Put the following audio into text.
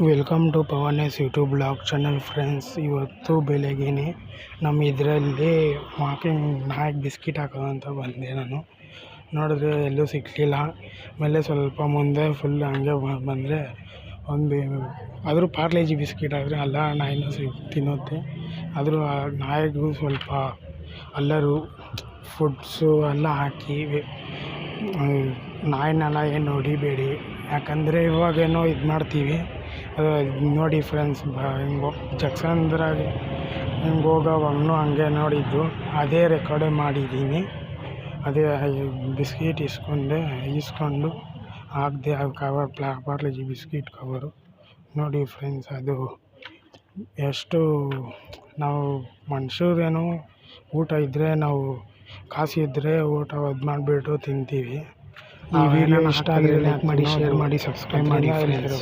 Welcome to Pavan s YouTube blog channel friends. ಇವತ್ತು ಬೆಳಗ್ಗೆನೆ ನಮ್ಮ ಇದರಲ್ಲಿ ವಾಕಿಂಗ್ ನಾಯಿಗೆ ಬಿಸ್ಕಿಟ್ ಹಾಕೋದಂತ ಬಂದೆ. ನಾನು ನೋಡಿದ್ರೆ ಎಲ್ಲೂ ಸಿಕ್ಕಲಿಲ್ಲ. ಆಮೇಲೆ ಸ್ವಲ್ಪ ಮುಂದೆ ಫುಲ್ ಹಂಗೆ ಬಂದರೆ ಆದರೂ ಪಾರ್ಲೇಜಿ ಬಿಸ್ಕಿಟ್ ಆದರೆ ಎಲ್ಲ ನಾಯಿನೂ ತಿನ್ನುತ್ತೆ. ಆದರೂ ಆ ನಾಯಿಗೂ ಸ್ವಲ್ಪ ಎಲ್ಲರೂ ಫುಡ್ಸು ಎಲ್ಲ ಹಾಕಿ ನಾಯಿನೆಲ್ಲ ಏನು ಹೊಡಿಬೇಡಿ, ಯಾಕಂದರೆ ಇವಾಗೇನೋ ಇದು ಮಾಡ್ತೀವಿ. ಅದು ನೋಡಿ ಫ್ರೆಂಡ್ಸ್, ಹಿಂಗೆ ಜಕ್ಸಂದ್ರಾಗೆ ಹಿಂಗೆ ಹೋಗೋವಾಗೂ ಹಂಗೆ ನೋಡಿದ್ದು, ಅದೇ ರೆಕಾರ್ಡೇ ಮಾಡಿದ್ದೀನಿ. ಅದೇ ಬಿಸ್ಕಿಟ್ ಈಸ್ಕೊಂಡು ಹಾಕಿದೆ. ಅದು ಕವರ್ ಪಾರ್ಲೇಜಿ ಬಿಸ್ಕಿಟ್ ಕವರು ನೋಡಿ ಫ್ರೆಂಡ್ಸ್. ಅದು ಎಷ್ಟು ನಾವು ಮನುಷ್ಯರೇನೋ ಊಟ ಇದ್ದರೆ, ನಾವು ಕಾಸು ಇದ್ದರೆ ಊಟ ಅದು ಮಾಡಿಬಿಟ್ಟು ತಿಂತೀವಿ. ಈ ವಿಡಿಯೋ ಇಷ್ಟ ಆದರೆ ಲೈಕ್ ಮಾಡಿ, ಶೇರ್ ಮಾಡಿ, ಸಬ್ಸ್ಕ್ರೈಬ್ ಮಾಡಿ ಫ್ರೆಂಡ್ಸ್.